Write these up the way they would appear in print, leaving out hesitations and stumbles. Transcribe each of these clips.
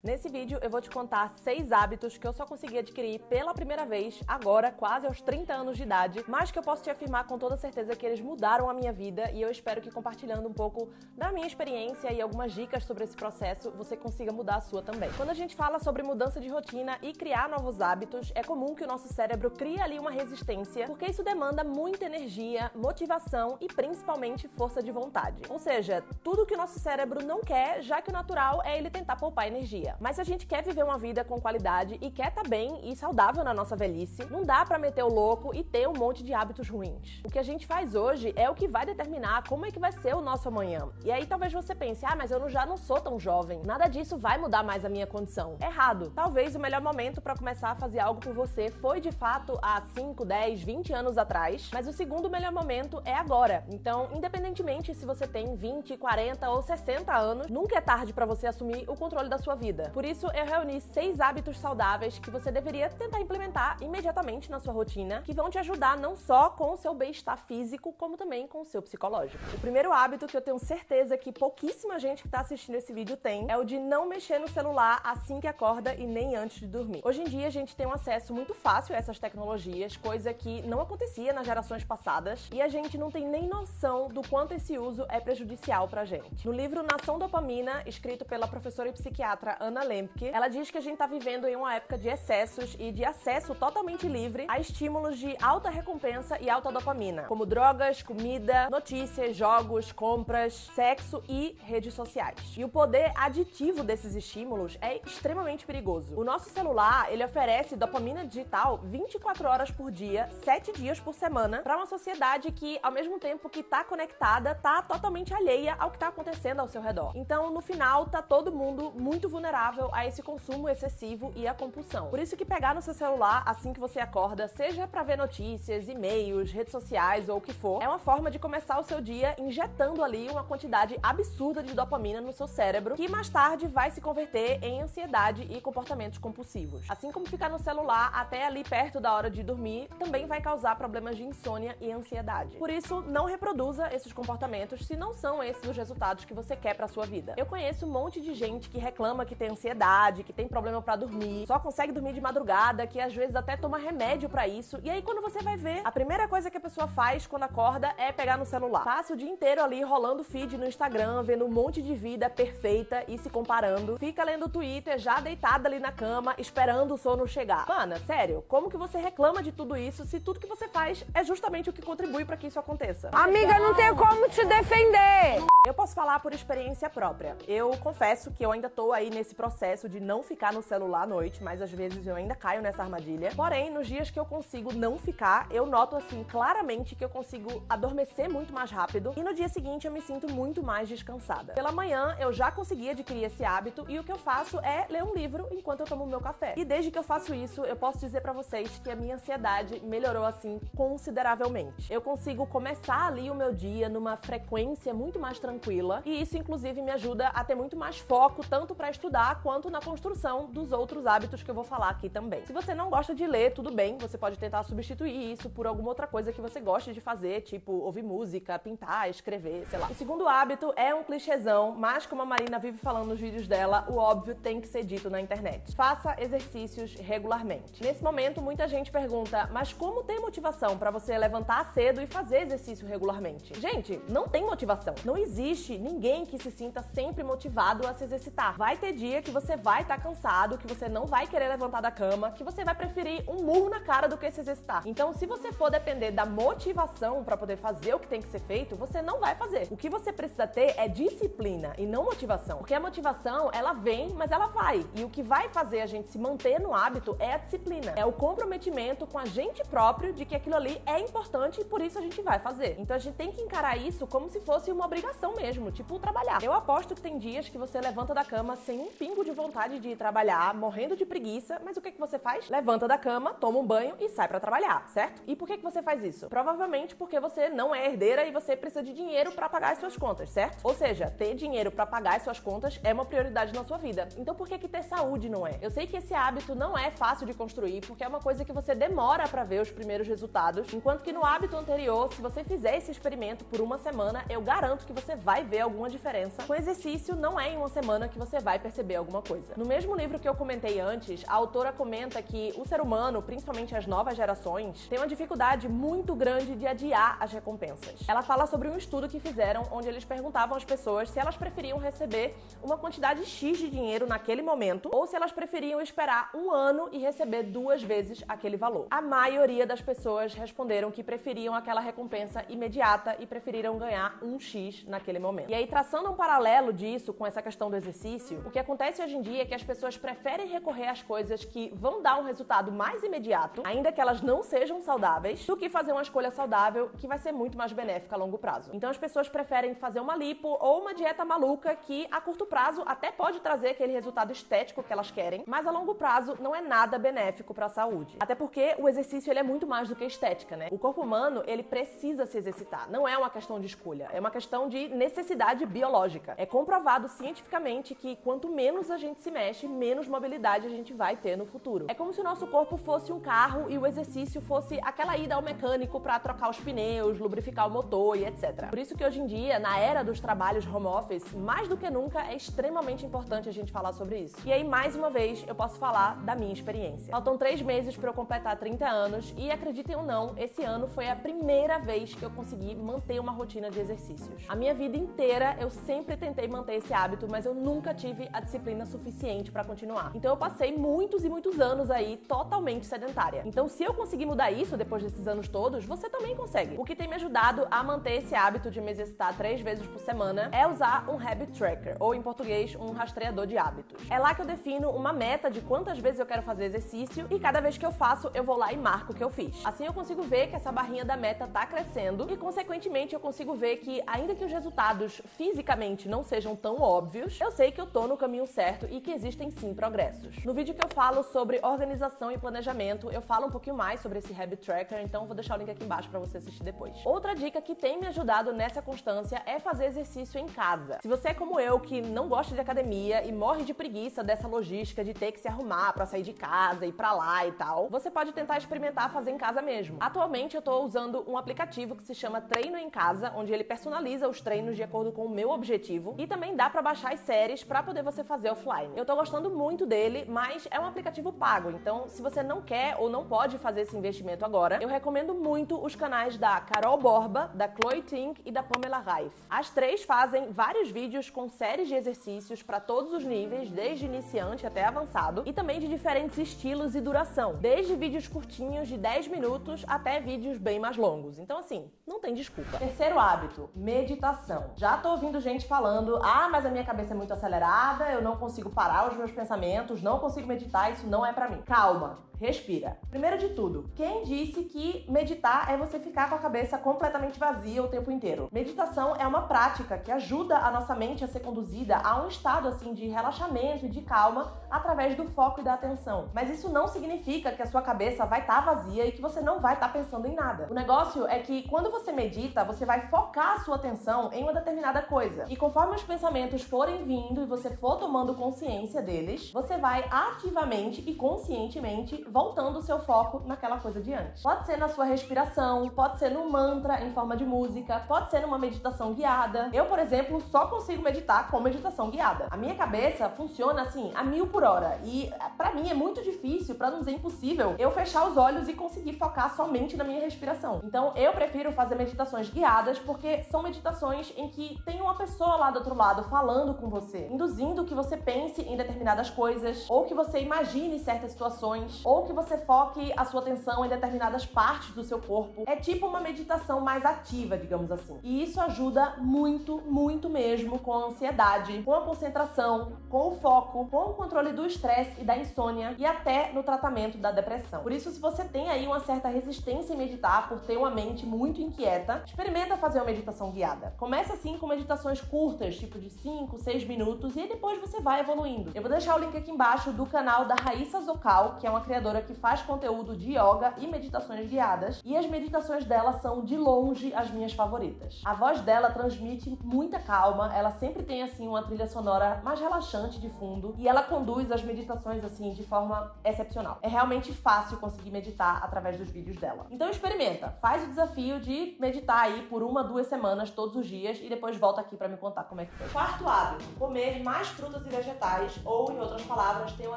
Nesse vídeo eu vou te contar 6 hábitos que eu só consegui adquirir pela primeira vez, agora, quase aos 30 anos de idade, mas que eu posso te afirmar com toda certeza que eles mudaram a minha vida e eu espero que compartilhando um pouco da minha experiência e algumas dicas sobre esse processo, você consiga mudar a sua também. Quando a gente fala sobre mudança de rotina e criar novos hábitos, é comum que o nosso cérebro crie ali uma resistência, porque isso demanda muita energia, motivação e principalmente força de vontade. Ou seja, tudo que o nosso cérebro não quer, já que o natural é ele tentar poupar energia. Mas se a gente quer viver uma vida com qualidade e quer estar bem e saudável na nossa velhice, não dá pra meter o louco e ter um monte de hábitos ruins. O que a gente faz hoje é o que vai determinar como é que vai ser o nosso amanhã. E aí talvez você pense, mas eu já não sou tão jovem, nada disso vai mudar mais a minha condição. Errado. Talvez o melhor momento pra começar a fazer algo por você foi de fato há 5, 10, 20 anos atrás, mas o segundo melhor momento é agora. Então, independentemente se você tem 20, 40 ou 60 anos, nunca é tarde pra você assumir o controle da sua vida. Por isso, eu reuni 6 hábitos saudáveis que você deveria tentar implementar imediatamente na sua rotina, que vão te ajudar não só com o seu bem-estar físico, como também com o seu psicológico. O primeiro hábito que eu tenho certeza que pouquíssima gente que tá assistindo esse vídeo tem é o de não mexer no celular assim que acorda e nem antes de dormir. Hoje em dia, a gente tem um acesso muito fácil a essas tecnologias, coisa que não acontecia nas gerações passadas, e a gente não tem nem noção do quanto esse uso é prejudicial pra gente. No livro Nação Dopamina, escrito pela professora e psiquiatra Anna Lembke, ela diz que a gente tá vivendo em uma época de excessos e de acesso totalmente livre a estímulos de alta recompensa e alta dopamina, como drogas, comida, notícias, jogos, compras, sexo e redes sociais. E o poder aditivo desses estímulos é extremamente perigoso. O nosso celular, ele oferece dopamina digital 24 horas por dia, 7 dias por semana, para uma sociedade que, ao mesmo tempo que tá conectada, tá totalmente alheia ao que tá acontecendo ao seu redor. Então, no final, tá todo mundo muito vulnerável a esse consumo excessivo e a compulsão. Por isso que pegar no seu celular assim que você acorda, seja para ver notícias, e-mails, redes sociais ou o que for, é uma forma de começar o seu dia injetando ali uma quantidade absurda de dopamina no seu cérebro, que mais tarde vai se converter em ansiedade e comportamentos compulsivos. Assim como ficar no celular até ali perto da hora de dormir, também vai causar problemas de insônia e ansiedade. Por isso, não reproduza esses comportamentos se não são esses os resultados que você quer pra sua vida. Eu conheço um monte de gente que reclama que tem ansiedade, que tem problema pra dormir, só consegue dormir de madrugada, que às vezes até toma remédio pra isso, e aí quando você vai ver, a primeira coisa que a pessoa faz quando acorda é pegar no celular. Passa o dia inteiro ali rolando feed no Instagram, vendo um monte de vida perfeita e se comparando, fica lendo Twitter já deitada ali na cama, esperando o sono chegar. Mana, sério, como que você reclama de tudo isso se tudo que você faz é justamente o que contribui pra que isso aconteça? Amiga, não tem como te defender! Eu posso falar por experiência própria. Eu confesso que eu ainda tô aí nesse processo de não ficar no celular à noite, mas às vezes eu ainda caio nessa armadilha. Porém, nos dias que eu consigo não ficar, eu noto assim claramente que eu consigo adormecer muito mais rápido e no dia seguinte eu me sinto muito mais descansada. Pela manhã eu já consegui adquirir esse hábito e o que eu faço é ler um livro enquanto eu tomo meu café. E desde que eu faço isso, eu posso dizer pra vocês que a minha ansiedade melhorou assim consideravelmente. Eu consigo começar ali o meu dia numa frequência muito mais tranquila e isso inclusive me ajuda a ter muito mais foco tanto pra estudar quanto na construção dos outros hábitos que eu vou falar aqui também. Se você não gosta de ler, tudo bem, você pode tentar substituir isso por alguma outra coisa que você goste de fazer, tipo ouvir música, pintar, escrever, sei lá. O segundo hábito é um clichêzão, mas como a Marina vive falando nos vídeos dela, o óbvio tem que ser dito na internet. Faça exercícios regularmente. Nesse momento, muita gente pergunta, mas como ter motivação pra você levantar cedo e fazer exercício regularmente? Gente, não tem motivação. Não existe ninguém que se sinta sempre motivado a se exercitar. Vai ter dia que você vai estar cansado, que você não vai querer levantar da cama, que você vai preferir um murro na cara do que se exercitar. Então, se você for depender da motivação pra poder fazer o que tem que ser feito, você não vai fazer. O que você precisa ter é disciplina e não motivação. Porque a motivação, ela vem, mas ela vai. E o que vai fazer a gente se manter no hábito é a disciplina. É o comprometimento com a gente próprio de que aquilo ali é importante e por isso a gente vai fazer. Então a gente tem que encarar isso como se fosse uma obrigação mesmo, tipo trabalhar. Eu aposto que tem dias que você levanta da cama sem um pingo de vontade de ir trabalhar, morrendo de preguiça, mas o que você faz? Levanta da cama, toma um banho e sai pra trabalhar, certo? E por que você faz isso? Provavelmente porque você não é herdeira e você precisa de dinheiro pra pagar as suas contas, certo? Ou seja, ter dinheiro pra pagar as suas contas é uma prioridade na sua vida. Então por que ter saúde não é? Eu sei que esse hábito não é fácil de construir, porque é uma coisa que você demora pra ver os primeiros resultados, enquanto que no hábito anterior, se você fizer esse experimento por uma semana, eu garanto que você você vai ver alguma diferença. Com exercício, não é em uma semana que você vai perceber alguma coisa. No mesmo livro que eu comentei antes, a autora comenta que o ser humano, principalmente as novas gerações, tem uma dificuldade muito grande de adiar as recompensas. Ela fala sobre um estudo que fizeram onde eles perguntavam às pessoas se elas preferiam receber uma quantidade X de dinheiro naquele momento ou se elas preferiam esperar um ano e receber 2 vezes aquele valor. A maioria das pessoas responderam que preferiam aquela recompensa imediata e preferiram ganhar um X naquele momento. E aí, traçando um paralelo disso com essa questão do exercício, o que acontece hoje em dia é que as pessoas preferem recorrer às coisas que vão dar um resultado mais imediato, ainda que elas não sejam saudáveis, do que fazer uma escolha saudável que vai ser muito mais benéfica a longo prazo. Então as pessoas preferem fazer uma lipo ou uma dieta maluca que a curto prazo até pode trazer aquele resultado estético que elas querem, mas a longo prazo não é nada benéfico para a saúde. Até porque o exercício ele é muito mais do que estética, né? O corpo humano, ele precisa se exercitar. Não é uma questão de escolha, é uma questão de necessidade biológica. É comprovado cientificamente que quanto menos a gente se mexe, menos mobilidade a gente vai ter no futuro. É como se o nosso corpo fosse um carro e o exercício fosse aquela ida ao mecânico para trocar os pneus, lubrificar o motor e etc. Por isso que hoje em dia, na era dos trabalhos home office, mais do que nunca é extremamente importante a gente falar sobre isso. E aí, mais uma vez, eu posso falar da minha experiência. Faltam 3 meses para eu completar 30 anos e, acreditem ou não, esse ano foi a primeira vez que eu consegui manter uma rotina de exercícios. A minha vida inteira eu sempre tentei manter esse hábito, mas eu nunca tive a disciplina suficiente para continuar. Então eu passei muitos e muitos anos aí totalmente sedentária. Então, se eu conseguir mudar isso depois desses anos todos, você também consegue. O que tem me ajudado a manter esse hábito de me exercitar 3 vezes por semana é usar um habit tracker, ou em português, um rastreador de hábitos. É lá que eu defino uma meta de quantas vezes eu quero fazer exercício e cada vez que eu faço, eu vou lá e marco o que eu fiz. Assim eu consigo ver que essa barrinha da meta tá crescendo e, consequentemente, eu consigo ver que, ainda que os resultados fisicamente não sejam tão óbvios, eu sei que eu tô no caminho certo e que existem sim progressos. No vídeo que eu falo sobre organização e planejamento, eu falo um pouquinho mais sobre esse habit tracker, então vou deixar o link aqui embaixo pra você assistir depois. Outra dica que tem me ajudado nessa constância é fazer exercício em casa. Se você é como eu, que não gosta de academia e morre de preguiça dessa logística de ter que se arrumar pra sair de casa, ir pra lá e tal, você pode tentar experimentar fazer em casa mesmo. Atualmente eu tô usando um aplicativo que se chama Treino em Casa, onde ele personaliza os treinos de acordo com o meu objetivo e também dá pra baixar as séries pra poder você fazer offline. Eu tô gostando muito dele, mas é um aplicativo pago, então se você não quer ou não pode fazer esse investimento agora, eu recomendo muito os canais da Carol Borba, da Chloe Ting e da Pamela Reif. As 3 fazem vários vídeos com séries de exercícios para todos os níveis, desde iniciante até avançado, e também de diferentes estilos e duração, desde vídeos curtinhos de 10 minutos até vídeos bem mais longos. Então, assim, não tem desculpa. Terceiro hábito, meditação. Já tô ouvindo gente falando, mas a minha cabeça é muito acelerada, eu não consigo parar os meus pensamentos, não consigo meditar, isso não é pra mim. Calma. Respira. Primeiro de tudo, quem disse que meditar é você ficar com a cabeça completamente vazia o tempo inteiro? Meditação é uma prática que ajuda a nossa mente a ser conduzida a um estado assim de relaxamento e de calma através do foco e da atenção. Mas isso não significa que a sua cabeça vai estar vazia e que você não vai estar pensando em nada. O negócio é que quando você medita, você vai focar a sua atenção em uma determinada coisa. E conforme os pensamentos forem vindo e você for tomando consciência deles, você vai ativamente e conscientemente voltando o seu foco naquela coisa de antes. Pode ser na sua respiração, pode ser num mantra em forma de música, pode ser numa meditação guiada. Eu, por exemplo, só consigo meditar com meditação guiada. A minha cabeça funciona assim, a 1000 por hora. E pra mim é muito difícil, pra não dizer impossível, eu fechar os olhos e conseguir focar somente na minha respiração. Então eu prefiro fazer meditações guiadas porque são meditações em que tem uma pessoa lá do outro lado falando com você, induzindo que você pense em determinadas coisas, ou que você imagine certas situações, ou que você foque a sua atenção em determinadas partes do seu corpo. É tipo uma meditação mais ativa, digamos assim. E isso ajuda muito, muito mesmo com a ansiedade, com a concentração, com o foco, com o controle do estresse e da insônia e até no tratamento da depressão. Por isso, se você tem aí uma certa resistência em meditar por ter uma mente muito inquieta, experimenta fazer uma meditação guiada. Começa assim com meditações curtas, tipo de 5, 6 minutos, e aí depois você vai evoluindo. Eu vou deixar o link aqui embaixo do canal da Raíssa Zocal, que é uma criadora influenciadora que faz conteúdo de yoga e meditações guiadas, e as meditações dela são, de longe, as minhas favoritas. A voz dela transmite muita calma, ela sempre tem, assim, uma trilha sonora mais relaxante de fundo, e ela conduz as meditações, assim, de forma excepcional. É realmente fácil conseguir meditar através dos vídeos dela. Então experimenta, faz o desafio de meditar aí por 1, 2 semanas, todos os dias, e depois volta aqui pra me contar como é que foi. Quarto hábito, comer mais frutas e vegetais, ou, em outras palavras, ter uma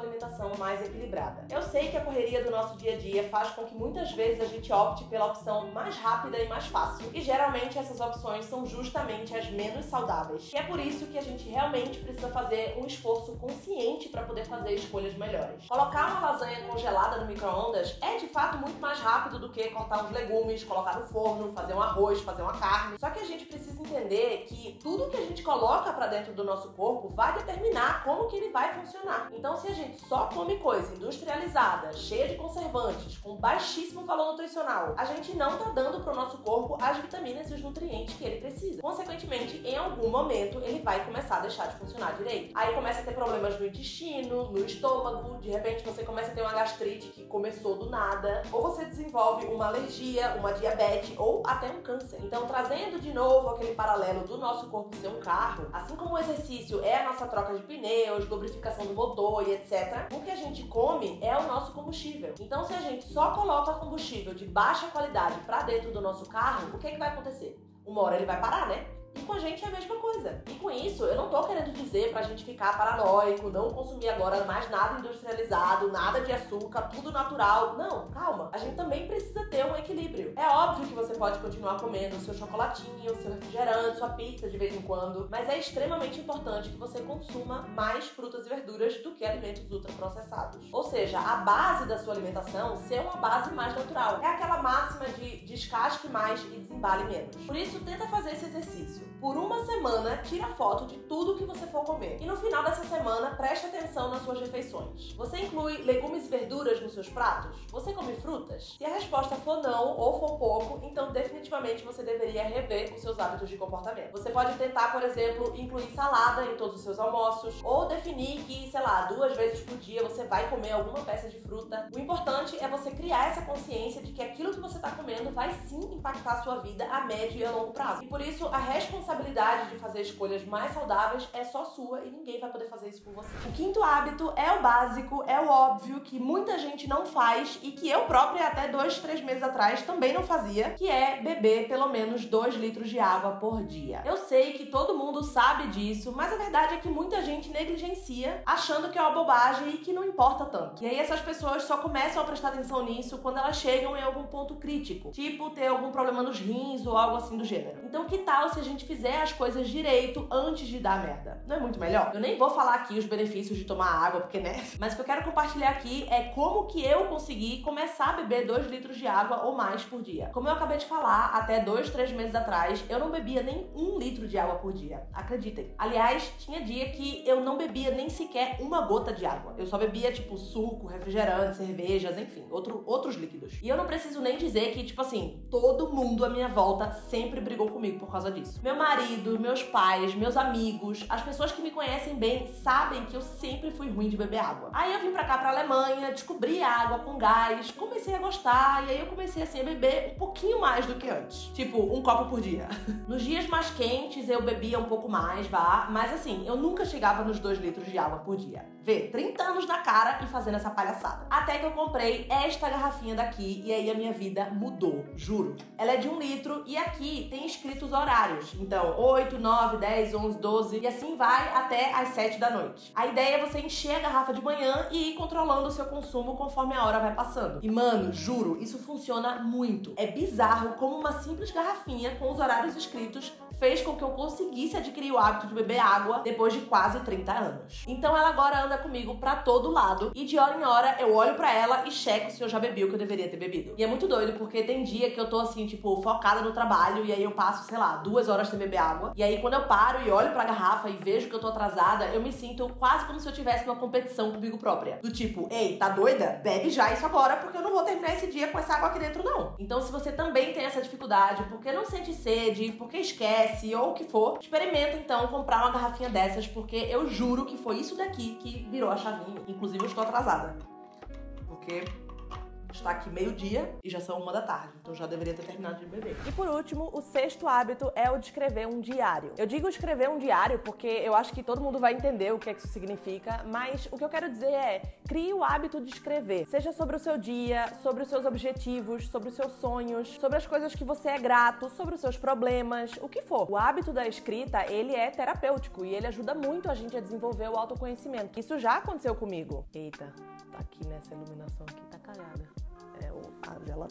alimentação mais equilibrada. Eu sei que a correria do nosso dia a dia faz com que muitas vezes a gente opte pela opção mais rápida e mais fácil, e geralmente essas opções são justamente as menos saudáveis. E é por isso que a gente realmente precisa fazer um esforço consciente para poder fazer escolhas melhores. Colocar uma lasanha congelada no micro-ondas é de fato muito mais rápido do que cortar uns legumes, colocar no forno, fazer um arroz, fazer uma carne. Só que a gente precisa entender que tudo que a gente coloca para dentro do nosso corpo vai determinar como que ele vai funcionar. Então, se a gente só come coisa industrializada, cheia de conservantes, com baixíssimo valor nutricional, a gente não tá dando pro nosso corpo as vitaminas e os nutrientes que ele precisa. Consequentemente, em algum momento, ele vai começar a deixar de funcionar direito. Aí começa a ter problemas no intestino, no estômago, de repente você começa a ter uma gastrite que começou do nada, ou você desenvolve uma alergia, uma diabetes ou até um câncer. Então, trazendo de novo aquele paralelo do nosso corpo ser um carro, assim como o exercício é a nossa troca de pneus, lubrificação do motor e etc., o que a gente come é o nosso combustível. Então, se a gente só coloca combustível de baixa qualidade para dentro do nosso carro, o que vai acontecer? Uma hora ele vai parar, né? E com a gente é a mesma coisa. E com isso, eu não tô querendo dizer pra gente ficar paranoico, não consumir agora mais nada industrializado, nada de açúcar, tudo natural. Não, calma. A gente também precisa ter um equilíbrio. É óbvio que você pode continuar comendo o seu chocolatinho, o seu refrigerante, sua pizza de vez em quando, mas é extremamente importante que você consuma mais frutas e verduras do que alimentos ultraprocessados. Ou seja, a base da sua alimentação ser uma base mais natural. É aquela máxima de descasque mais e desembale menos. Por isso, tenta fazer esse exercício. Por uma semana, tira foto de tudo que você for comer. E no final dessa semana, preste atenção nas suas refeições. Você inclui legumes e verduras nos seus pratos? Você come frutas? Se a resposta for não ou for pouco, então definitivamente você deveria rever os seus hábitos de comportamento. Você pode tentar, por exemplo, incluir salada em todos os seus almoços, ou definir que, sei lá, 2 vezes por dia você vai comer alguma peça de fruta. O importante é você criar essa consciência de que aquilo que você está comendo vai sim impactar a sua vida a médio e a longo prazo. E por isso, a responsabilidade de fazer escolhas mais saudáveis é só sua e ninguém vai poder fazer isso por você. O quinto hábito é o básico, é o óbvio, que muita gente não faz e que eu própria até 2, 3 meses atrás também não fazia, que é beber pelo menos 2 litros de água por dia. Eu sei que todo mundo sabe disso, mas a verdade é que muita gente negligencia, achando que é uma bobagem e que não importa tanto. E aí essas pessoas só começam a prestar atenção nisso quando elas chegam em algum ponto crítico, tipo ter algum problema nos rins ou algo assim do gênero. Então que tal se a gente fizer as coisas direito antes de dar merda? Não é muito melhor? Eu nem vou falar aqui os benefícios de tomar água, porque né? Mas o que eu quero compartilhar aqui é como que eu consegui começar a beber 2 litros de água ou mais por dia. Como eu acabei de falar, até 2, 3 meses atrás, eu não bebia nem 1 litro de água por dia. Acreditem. Aliás, tinha dia que eu não bebia nem sequer uma gota de água. Eu só bebia, tipo, suco, refrigerante, cervejas, enfim, outros líquidos. E eu não preciso nem dizer que, tipo assim, todo mundo à minha volta sempre brigou comigo por causa disso. Meu marido, meus pais, meus amigos, as pessoas que me conhecem bem sabem que eu sempre fui ruim de beber água. Aí eu vim pra cá, pra Alemanha, descobri a água com gás, comecei a gostar, e aí eu comecei assim a beber um pouquinho mais do que antes. Tipo, 1 copo por dia. Nos dias mais quentes eu bebia um pouco mais, mas assim, eu nunca chegava nos 2 litros de água por dia. Vê, 30 anos na cara e fazendo essa palhaçada. Até que eu comprei esta garrafinha daqui e aí a minha vida mudou, juro. Ela é de 1 litro e aqui tem escritos horários. Então, 8, 9, 10, 11, 12 e assim vai até às 7 da noite. A ideia é você encher a garrafa de manhã e ir controlando o seu consumo conforme a hora vai passando. E mano, juro, isso funciona muito. É bizarro como uma simples garrafinha com os horários escritos fez com que eu conseguisse adquirir o hábito de beber água depois de quase 30 anos. Então ela agora anda comigo pra todo lado e de hora em hora eu olho pra ela e checo se eu já bebi o que eu deveria ter bebido. E é muito doido porque tem dia que eu tô assim, tipo, focada no trabalho e aí eu passo, sei lá, 2 horas sem beber água. E aí quando eu paro e olho pra garrafa e vejo que eu tô atrasada, eu me sinto quase como se eu tivesse uma competição comigo própria. Do tipo, ei, tá doida? Bebe já isso agora porque eu não vou terminar esse dia com essa água aqui dentro não. Então se você também tem essa dificuldade, porque não sente sede, porque esquece ou o que for, experimenta então comprar uma garrafinha dessas, porque eu juro que foi isso daqui que virou a chavinha. Inclusive eu estou atrasada. Vou porque está aqui meio-dia e já são 1 da tarde, então já deveria ter terminado de beber. E por último, o 6º hábito é o de escrever um diário. Eu digo escrever um diário porque eu acho que todo mundo vai entender o que é que isso significa, mas o que eu quero dizer é, crie o hábito de escrever. Seja sobre o seu dia, sobre os seus objetivos, sobre os seus sonhos, sobre as coisas que você é grato, sobre os seus problemas, o que for. O hábito da escrita, ele é terapêutico e ele ajuda muito a gente a desenvolver o autoconhecimento. Isso já aconteceu comigo. Eita, tá aqui nessa iluminação aqui, tá cagada.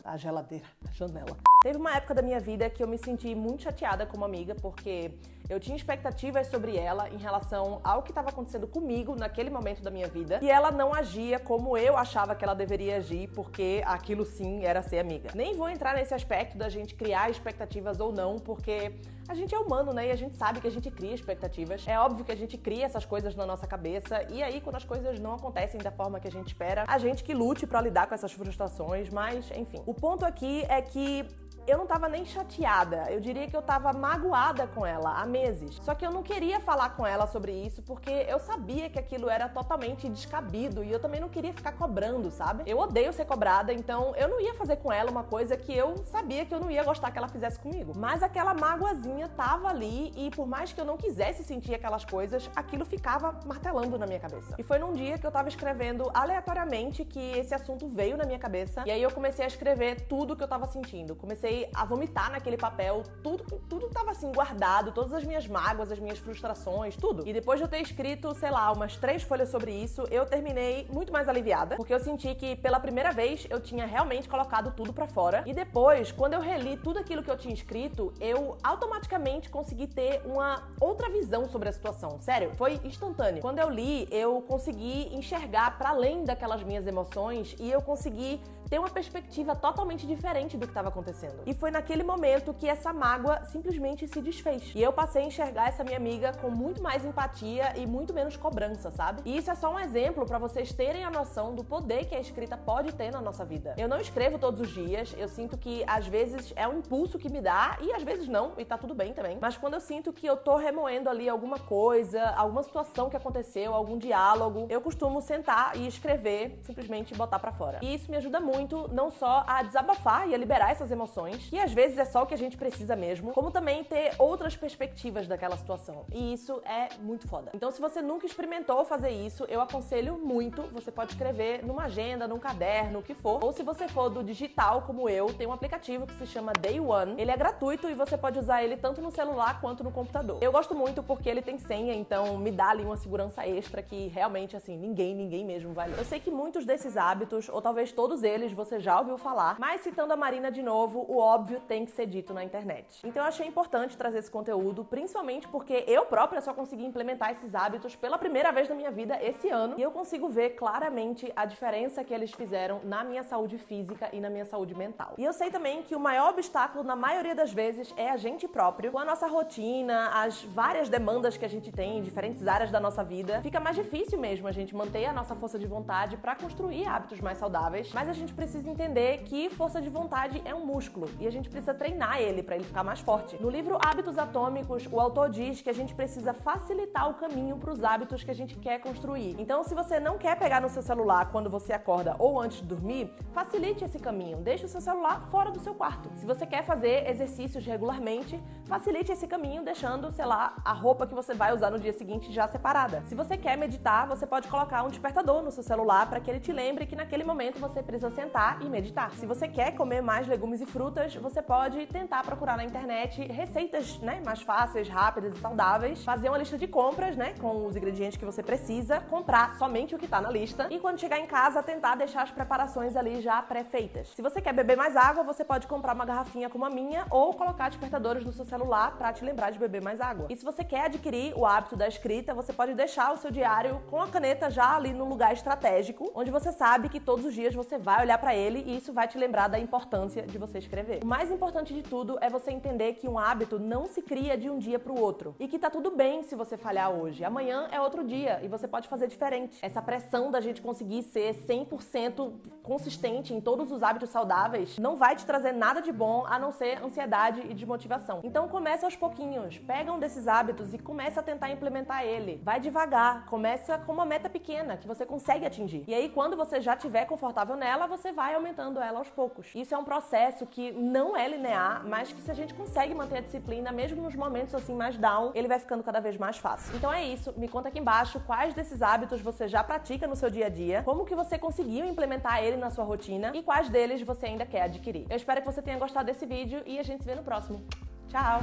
A geladeira, a janela. Teve uma época da minha vida que eu me senti muito chateada como amiga, porque eu tinha expectativas sobre ela em relação ao que estava acontecendo comigo naquele momento da minha vida, e ela não agia como eu achava que ela deveria agir, porque aquilo sim era ser amiga. Nem vou entrar nesse aspecto da gente criar expectativas ou não, porque a gente é humano, né? E a gente sabe que a gente cria expectativas. É óbvio que a gente cria essas coisas na nossa cabeça, e aí quando as coisas não acontecem da forma que a gente espera, a gente que lute pra lidar com essas frustrações, mas enfim. O ponto aqui é que eu não tava nem chateada, eu diria que eu tava magoada com ela há meses. Só que eu não queria falar com ela sobre isso porque eu sabia que aquilo era totalmente descabido e eu também não queria ficar cobrando, sabe? Eu odeio ser cobrada, então eu não ia fazer com ela uma coisa que eu sabia que eu não ia gostar que ela fizesse comigo. Mas aquela magoazinha tava ali e por mais que eu não quisesse sentir aquelas coisas, aquilo ficava martelando na minha cabeça. E foi num dia que eu tava escrevendo aleatoriamente que esse assunto veio na minha cabeça e aí eu comecei a escrever tudo que eu tava sentindo. Comecei a vomitar naquele papel, tudo tava assim guardado, todas as minhas mágoas, as minhas frustrações, tudo. E depois de eu ter escrito, sei lá, umas 3 folhas sobre isso, eu terminei muito mais aliviada, porque eu senti que pela primeira vez eu tinha realmente colocado tudo pra fora. E depois, quando eu reli tudo aquilo que eu tinha escrito, eu automaticamente consegui ter uma outra visão sobre a situação. Sério, foi instantâneo. Quando eu li, eu consegui enxergar pra além daquelas minhas emoções e eu consegui ter uma perspectiva totalmente diferente do que estava acontecendo. E foi naquele momento que essa mágoa simplesmente se desfez. E eu passei a enxergar essa minha amiga com muito mais empatia e muito menos cobrança, sabe? E isso é só um exemplo para vocês terem a noção do poder que a escrita pode ter na nossa vida. Eu não escrevo todos os dias, eu sinto que às vezes é um impulso que me dá e às vezes não, e tá tudo bem também. Mas quando eu sinto que eu tô remoendo ali alguma coisa, alguma situação que aconteceu, algum diálogo, eu costumo sentar e escrever, simplesmente botar pra fora. E isso me ajuda muito não só a desabafar e a liberar essas emoções, que às vezes é só o que a gente precisa mesmo, como também ter outras perspectivas daquela situação. E isso é muito foda. Então, se você nunca experimentou fazer isso, eu aconselho muito. Você pode escrever numa agenda, num caderno, o que for. Ou se você for do digital, como eu, tem um aplicativo que se chama Day One. Ele é gratuito e você pode usar ele tanto no celular quanto no computador. Eu gosto muito porque ele tem senha, então me dá ali uma segurança extra que realmente, assim, ninguém mesmo vai ler. Eu sei que muitos desses hábitos, ou talvez todos eles, você já ouviu falar, mas citando a Marina de novo, o óbvio tem que ser dito na internet. Então eu achei importante trazer esse conteúdo, principalmente porque eu própria só consegui implementar esses hábitos pela primeira vez na minha vida esse ano, e eu consigo ver claramente a diferença que eles fizeram na minha saúde física e na minha saúde mental. E eu sei também que o maior obstáculo, na maioria das vezes, é a gente próprio. Com a nossa rotina, as várias demandas que a gente tem em diferentes áreas da nossa vida, fica mais difícil mesmo a gente manter a nossa força de vontade para construir hábitos mais saudáveis, mas a gente precisa entender que força de vontade é um músculo e a gente precisa treinar ele para ele ficar mais forte. No livro Hábitos Atômicos, o autor diz que a gente precisa facilitar o caminho para os hábitos que a gente quer construir. Então, se você não quer pegar no seu celular quando você acorda ou antes de dormir, facilite esse caminho. Deixe o seu celular fora do seu quarto. Se você quer fazer exercícios regularmente, facilite esse caminho deixando, sei lá, a roupa que você vai usar no dia seguinte já separada. Se você quer meditar, você pode colocar um despertador no seu celular para que ele te lembre que naquele momento você precisa sentar e meditar. Se você quer comer mais legumes e frutas, você pode tentar procurar na internet receitas, né, mais fáceis, rápidas e saudáveis, fazer uma lista de compras, né, com os ingredientes que você precisa, comprar somente o que tá na lista e quando chegar em casa tentar deixar as preparações ali já pré-feitas. Se você quer beber mais água, você pode comprar uma garrafinha como a minha ou colocar despertadores no seu celular para te lembrar de beber mais água. E se você quer adquirir o hábito da escrita, você pode deixar o seu diário com a caneta já ali no lugar estratégico, onde você sabe que todos os dias você vai olhar para ele e isso vai te lembrar da importância de você escrever. TV. O mais importante de tudo é você entender que um hábito não se cria de um dia pro outro e que tá tudo bem se você falhar hoje. Amanhã é outro dia e você pode fazer diferente. Essa pressão da gente conseguir ser 100% consistente em todos os hábitos saudáveis não vai te trazer nada de bom a não ser ansiedade e desmotivação. Então começa aos pouquinhos, pega um desses hábitos e começa a tentar implementar ele. Vai devagar, começa com uma meta pequena que você consegue atingir. E aí quando você já estiver confortável nela, você vai aumentando ela aos poucos. Isso é um processo que não é linear, mas que se a gente consegue manter a disciplina, mesmo nos momentos assim mais down, ele vai ficando cada vez mais fácil. Então é isso, me conta aqui embaixo quais desses hábitos você já pratica no seu dia a dia, como que você conseguiu implementar ele na sua rotina e quais deles você ainda quer adquirir. Eu espero que você tenha gostado desse vídeo e a gente se vê no próximo. Tchau!